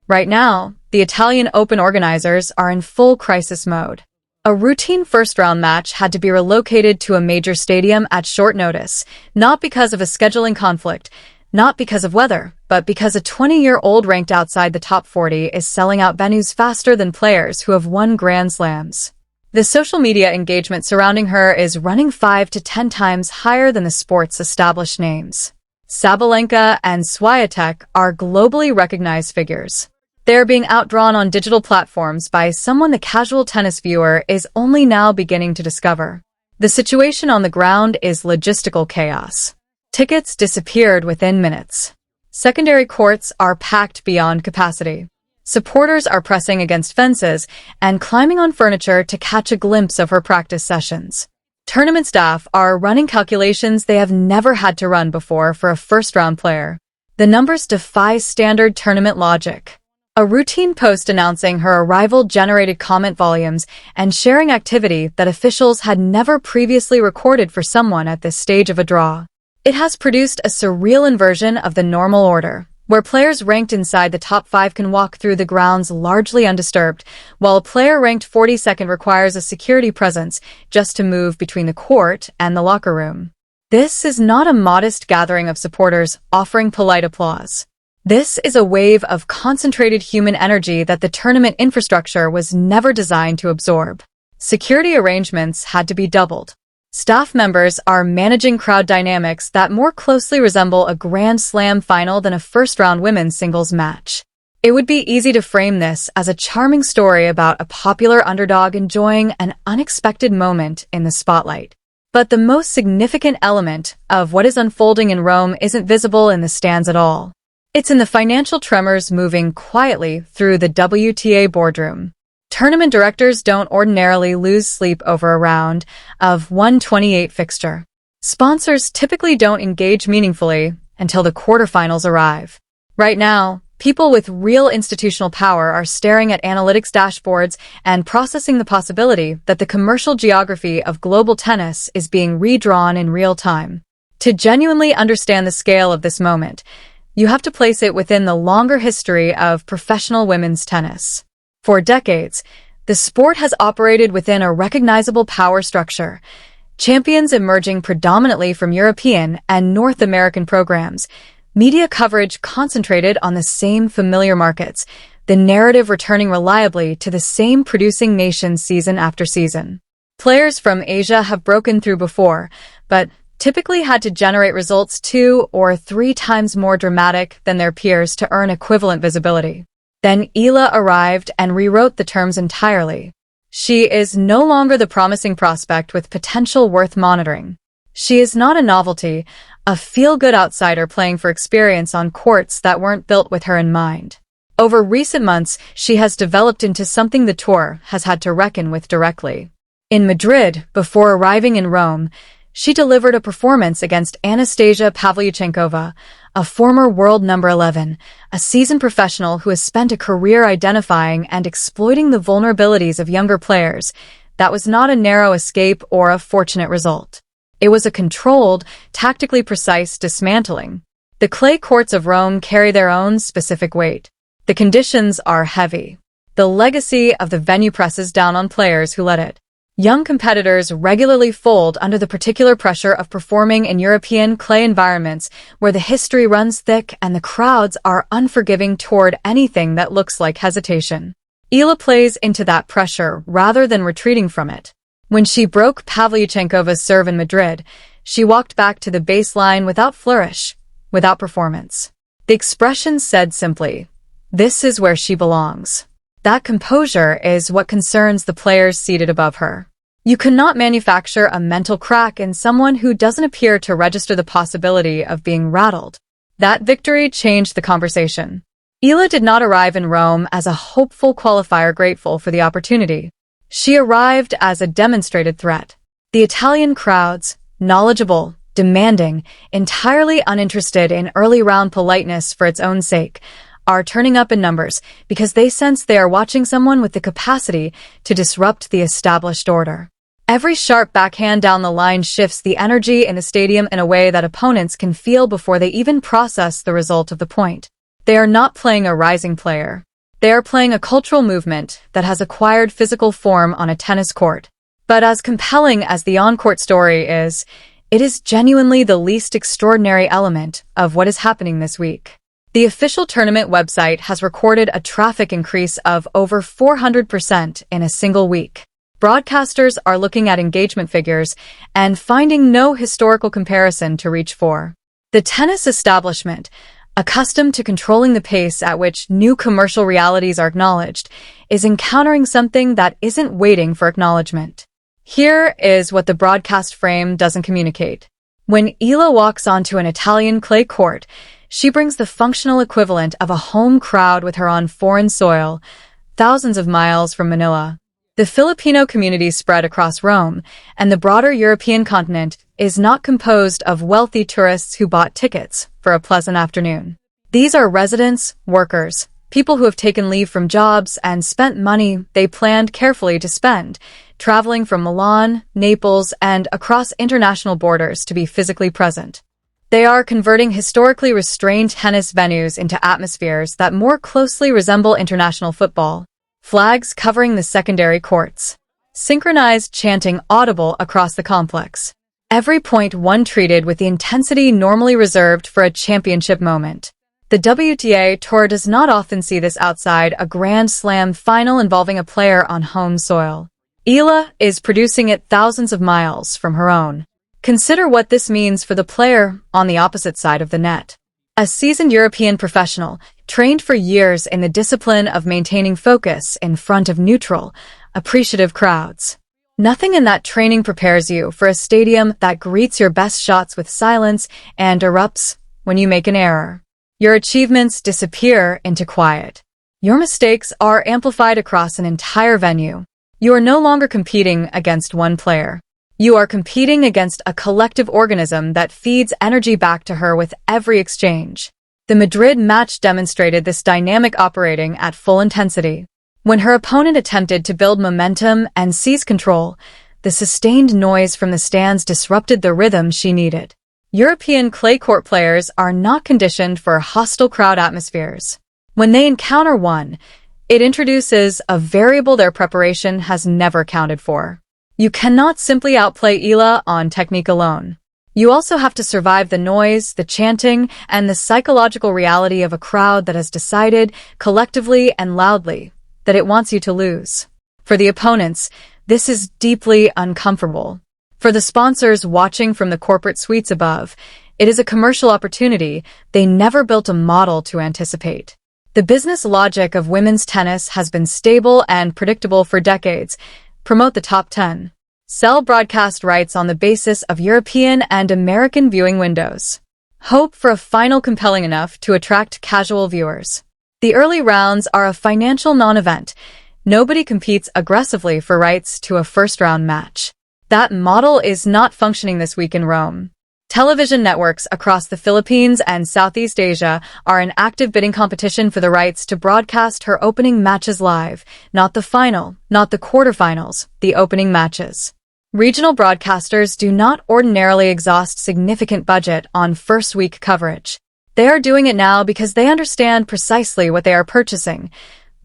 Right now, the Italian Open organizers are in full crisis mode. A routine first-round match had to be relocated to a major stadium at short notice, not because of a scheduling conflict, not because of weather, but because a 20-year-old ranked outside the top 40 is selling out venues faster than players who have won Grand Slams. The social media engagement surrounding her is running 5 to 10 times higher than the sport's established names. Sabalenka and Swiatek are globally recognized figures. They're being outdrawn on digital platforms by someone the casual tennis viewer is only now beginning to discover. The situation on the ground is logistical chaos. Tickets disappeared within minutes. Secondary courts are packed beyond capacity. Supporters are pressing against fences and climbing on furniture to catch a glimpse of her practice sessions. Tournament staff are running calculations they have never had to run before for a first-round player. The numbers defy standard tournament logic. A routine post announcing her arrival generated comment volumes and sharing activity that officials had never previously recorded for someone at this stage of a draw. It has produced a surreal inversion of the normal order, where players ranked inside the top 5 can walk through the grounds largely undisturbed, while a player ranked 42nd requires a security presence just to move between the court and the locker room. This is not a modest gathering of supporters offering polite applause. This is a wave of concentrated human energy that the tournament infrastructure was never designed to absorb. Security arrangements had to be doubled. Staff members are managing crowd dynamics that more closely resemble a Grand Slam final than a first-round women's singles match. It would be easy to frame this as a charming story about a popular underdog enjoying an unexpected moment in the spotlight. But the most significant element of what is unfolding in Rome isn't visible in the stands at all. It's in the financial tremors moving quietly through the WTA boardroom. Tournament directors don't ordinarily lose sleep over a round of 128 fixture. Sponsors typically don't engage meaningfully until the quarterfinals arrive. Right now, people with real institutional power are staring at analytics dashboards and processing the possibility that the commercial geography of global tennis is being redrawn in real time. To genuinely understand the scale of this moment, you have to place it within the longer history of professional women's tennis. For decades, the sport has operated within a recognizable power structure, champions emerging predominantly from European and North American programs, media coverage concentrated on the same familiar markets, the narrative returning reliably to the same producing nations season after season. Players from Asia have broken through before, but typically had to generate results 2 or 3 times more dramatic than their peers to earn equivalent visibility. Then Eala arrived and rewrote the terms entirely. She is no longer the promising prospect with potential worth monitoring. She is not a novelty, a feel-good outsider playing for experience on courts that weren't built with her in mind. Over recent months, she has developed into something the tour has had to reckon with directly. In Madrid, before arriving in Rome, she delivered a performance against Anastasia Pavlyuchenkova, a former world number 11, a seasoned professional who has spent a career identifying and exploiting the vulnerabilities of younger players. That was not a narrow escape or a fortunate result. It was a controlled, tactically precise dismantling. The clay courts of Rome carry their own specific weight. The conditions are heavy. The legacy of the venue presses down on players who let it. Young competitors regularly fold under the particular pressure of performing in European clay environments where the history runs thick and the crowds are unforgiving toward anything that looks like hesitation. Eala plays into that pressure rather than retreating from it. When she broke Pavlyuchenkova's serve in Madrid, she walked back to the baseline without flourish, without performance. The expression said simply, "This is where she belongs." That composure is what concerns the players seated above her. You cannot manufacture a mental crack in someone who doesn't appear to register the possibility of being rattled. That victory changed the conversation. Eala did not arrive in Rome as a hopeful qualifier grateful for the opportunity. She arrived as a demonstrated threat. The Italian crowds, knowledgeable, demanding, entirely uninterested in early round politeness for its own sake, are turning up in numbers because they sense they are watching someone with the capacity to disrupt the established order. Every sharp backhand down the line shifts the energy in the stadium in a way that opponents can feel before they even process the result of the point. They are not playing a rising player. They are playing a cultural movement that has acquired physical form on a tennis court. But as compelling as the on-court story is, it is genuinely the least extraordinary element of what is happening this week. The official tournament website has recorded a traffic increase of over 400% in a single week. Broadcasters are looking at engagement figures and finding no historical comparison to reach for. The tennis establishment, accustomed to controlling the pace at which new commercial realities are acknowledged, is encountering something that isn't waiting for acknowledgement. Here is what the broadcast frame doesn't communicate. When Eala walks onto an Italian clay court, she brings the functional equivalent of a home crowd with her on foreign soil, thousands of miles from Manila. The Filipino community spread across Rome, and the broader European continent is not composed of wealthy tourists who bought tickets for a pleasant afternoon. These are residents, workers, people who have taken leave from jobs and spent money they planned carefully to spend, traveling from Milan, Naples, and across international borders to be physically present. They are converting historically restrained tennis venues into atmospheres that more closely resemble international football. Flags covering the secondary courts. Synchronized chanting audible across the complex. Every point one treated with the intensity normally reserved for a championship moment. The WTA Tour does not often see this outside a Grand Slam final involving a player on home soil. Eala is producing it thousands of miles from her own. Consider what this means for the player on the opposite side of the net. A seasoned European professional, trained for years in the discipline of maintaining focus in front of neutral, appreciative crowds. Nothing in that training prepares you for a stadium that greets your best shots with silence and erupts when you make an error. Your achievements disappear into quiet. Your mistakes are amplified across an entire venue. You are no longer competing against one player. You are competing against a collective organism that feeds energy back to her with every exchange. The Madrid match demonstrated this dynamic operating at full intensity. When her opponent attempted to build momentum and seize control, the sustained noise from the stands disrupted the rhythm she needed. European clay court players are not conditioned for hostile crowd atmospheres. When they encounter one, it introduces a variable their preparation has never accounted for. You cannot simply outplay Eala on technique alone. You also have to survive the noise, the chanting, and the psychological reality of a crowd that has decided, collectively and loudly, that it wants you to lose. For the opponents, this is deeply uncomfortable. For the sponsors watching from the corporate suites above, it is a commercial opportunity they never built a model to anticipate. The business logic of women's tennis has been stable and predictable for decades. Promote the top 10. Sell broadcast rights on the basis of European and American viewing windows. Hope for a final compelling enough to attract casual viewers. The early rounds are a financial non-event. Nobody competes aggressively for rights to a first-round match. That model is not functioning this week in Rome. Television networks across the Philippines and Southeast Asia are in active bidding competition for the rights to broadcast her opening matches live, not the final, not the quarterfinals, the opening matches. Regional broadcasters do not ordinarily exhaust significant budget on first-week coverage. They are doing it now because they understand precisely what they are purchasing.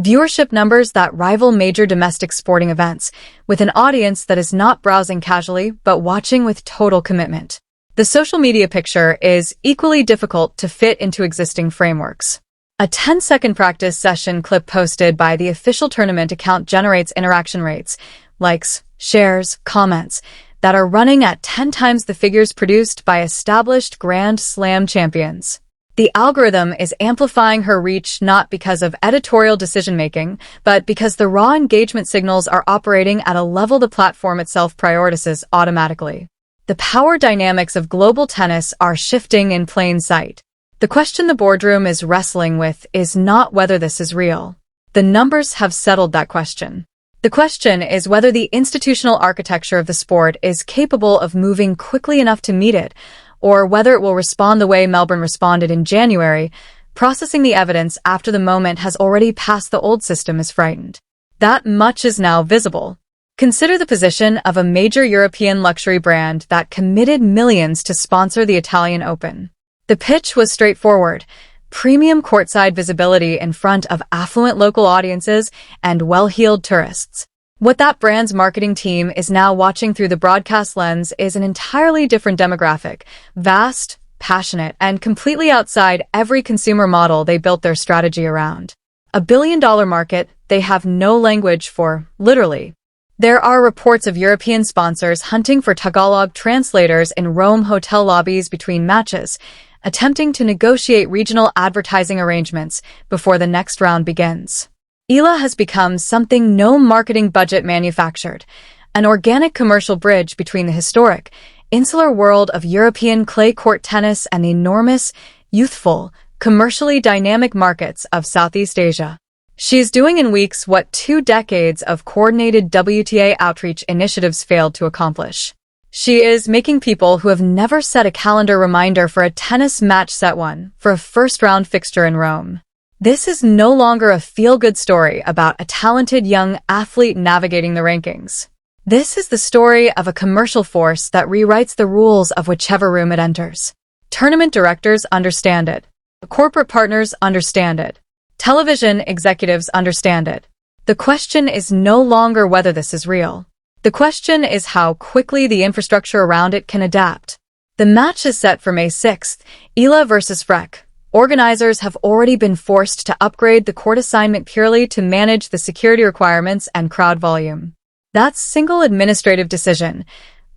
Viewership numbers that rival major domestic sporting events, with an audience that is not browsing casually but watching with total commitment. The social media picture is equally difficult to fit into existing frameworks. A 10-second practice session clip posted by the official tournament account generates interaction rates, likes, shares, comments, that are running at 10 times the figures produced by established Grand Slam champions. The algorithm is amplifying her reach not because of editorial decision-making, but because the raw engagement signals are operating at a level the platform itself prioritizes automatically. The power dynamics of global tennis are shifting in plain sight. The question the boardroom is wrestling with is not whether this is real. The numbers have settled that question. The question is whether the institutional architecture of the sport is capable of moving quickly enough to meet it, or whether it will respond the way Melbourne responded in January, processing the evidence after the moment has already passed the old system is frightened. That much is now visible. Consider the position of a major European luxury brand that committed millions to sponsor the Italian Open. The pitch was straightforward. premium courtside visibility in front of affluent local audiences and well-heeled tourists. What that brand's marketing team is now watching through the broadcast lens is an entirely different demographic, vast, passionate, and completely outside every consumer model they built their strategy around. A billion-dollar market they have no language for, literally. There are reports of European sponsors hunting for Tagalog translators in Rome hotel lobbies between matches, attempting to negotiate regional advertising arrangements before the next round begins. Eala has become something no marketing budget manufactured, an organic commercial bridge between the historic, insular world of European clay court tennis and the enormous, youthful, commercially dynamic markets of Southeast Asia. She is doing in weeks what 2 decades of coordinated WTA outreach initiatives failed to accomplish. She is making people who have never set a calendar reminder for a tennis match set one for a first-round fixture in Rome. This is no longer a feel-good story about a talented young athlete navigating the rankings. This is the story of a commercial force that rewrites the rules of whichever room it enters. Tournament directors understand it. Corporate partners understand it. Television executives understand it. The question is no longer whether this is real. The question is how quickly the infrastructure around it can adapt. The match is set for May 6th, Eala versus Freck. Organizers have already been forced to upgrade the court assignment purely to manage the security requirements and crowd volume. That single administrative decision,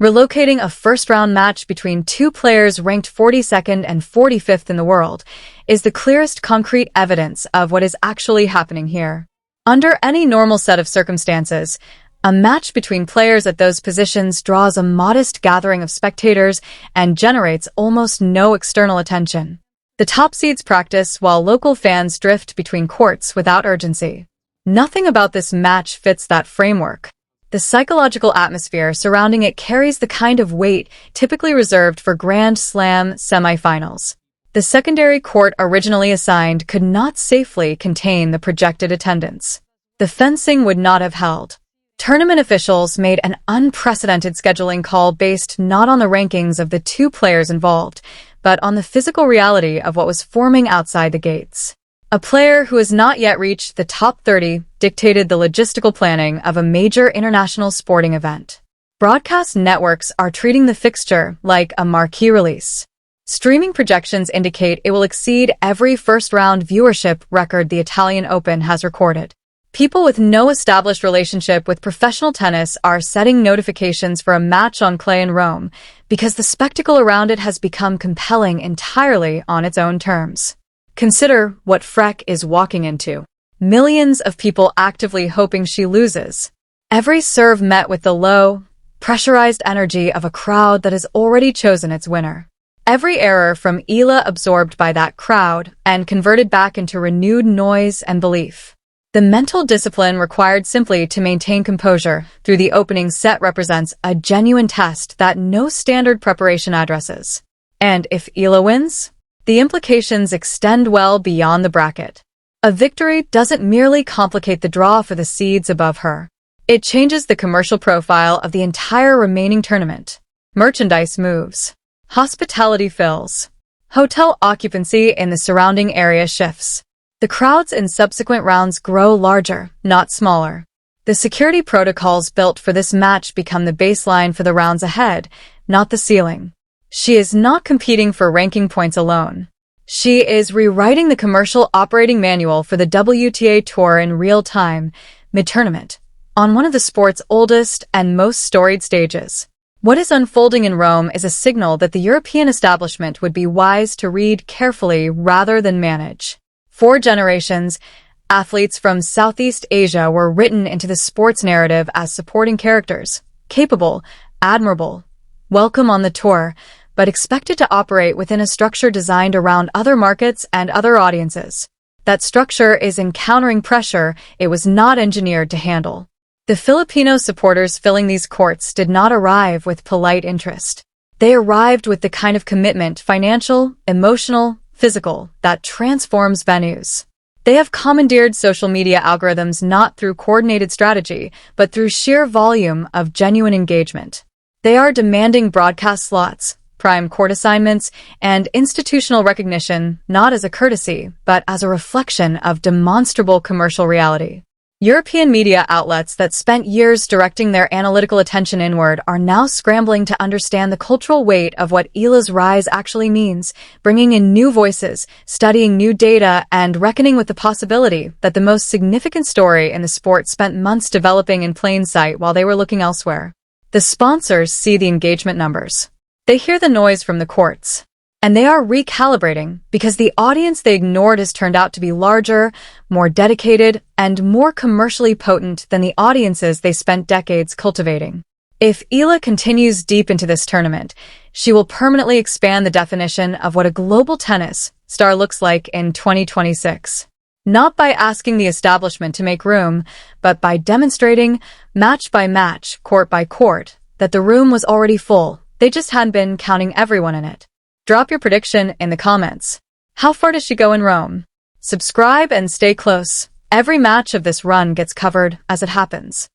relocating a first-round match between 2 players ranked 42nd and 45th in the world, is the clearest concrete evidence of what is actually happening here. Under any normal set of circumstances, a match between players at those positions draws a modest gathering of spectators and generates almost no external attention. The top seeds practice while local fans drift between courts without urgency. Nothing about this match fits that framework. The psychological atmosphere surrounding it carries the kind of weight typically reserved for Grand Slam semifinals. The secondary court originally assigned could not safely contain the projected attendance. The fencing would not have held. Tournament officials made an unprecedented scheduling call based not on the rankings of the 2 players involved, but on the physical reality of what was forming outside the gates. A player who has not yet reached the top 30 dictated the logistical planning of a major international sporting event. Broadcast networks are treating the fixture like a marquee release. Streaming projections indicate it will exceed every first-round viewership record the Italian Open has recorded. People with no established relationship with professional tennis are setting notifications for a match on clay in Rome because the spectacle around it has become compelling entirely on its own terms. Consider what Freck is walking into. Millions of people actively hoping she loses. Every serve met with the low, pressurized energy of a crowd that has already chosen its winner. Every error from Eala absorbed by that crowd and converted back into renewed noise and belief. The mental discipline required simply to maintain composure through the opening set represents a genuine test that no standard preparation addresses. And if Eala wins, the implications extend well beyond the bracket. A victory doesn't merely complicate the draw for the seeds above her. It changes the commercial profile of the entire remaining tournament. Merchandise moves. Hospitality fills. Hotel occupancy in the surrounding area shifts. The crowds in subsequent rounds grow larger, not smaller. The security protocols built for this match become the baseline for the rounds ahead, not the ceiling. She is not competing for ranking points alone. She is rewriting the commercial operating manual for the WTA Tour in real time, mid-tournament, on one of the sport's oldest and most storied stages. What is unfolding in Rome is a signal that the European establishment would be wise to read carefully rather than manage. 4 generations, athletes from Southeast Asia were written into the sports narrative as supporting characters, capable, admirable, welcome on the tour, but expected to operate within a structure designed around other markets and other audiences. That structure is encountering pressure it was not engineered to handle. The Filipino supporters filling these courts did not arrive with polite interest. They arrived with the kind of commitment, financial, emotional, physical, that transforms venues. They have commandeered social media algorithms not through coordinated strategy, but through sheer volume of genuine engagement. They are demanding broadcast slots, prime court assignments, and institutional recognition not as a courtesy, but as a reflection of demonstrable commercial reality. European media outlets that spent years directing their analytical attention inward are now scrambling to understand the cultural weight of what Eala's rise actually means, bringing in new voices, studying new data, and reckoning with the possibility that the most significant story in the sport spent months developing in plain sight while they were looking elsewhere. The sponsors see the engagement numbers. They hear the noise from the courts. And they are recalibrating because the audience they ignored has turned out to be larger, more dedicated, and more commercially potent than the audiences they spent decades cultivating. If Eala continues deep into this tournament, she will permanently expand the definition of what a global tennis star looks like in 2026. Not by asking the establishment to make room, but by demonstrating, match by match, court by court, that the room was already full. They just hadn't been counting everyone in it. Drop your prediction in the comments. How far does she go in Rome? Subscribe and stay close. Every match of this run gets covered as it happens.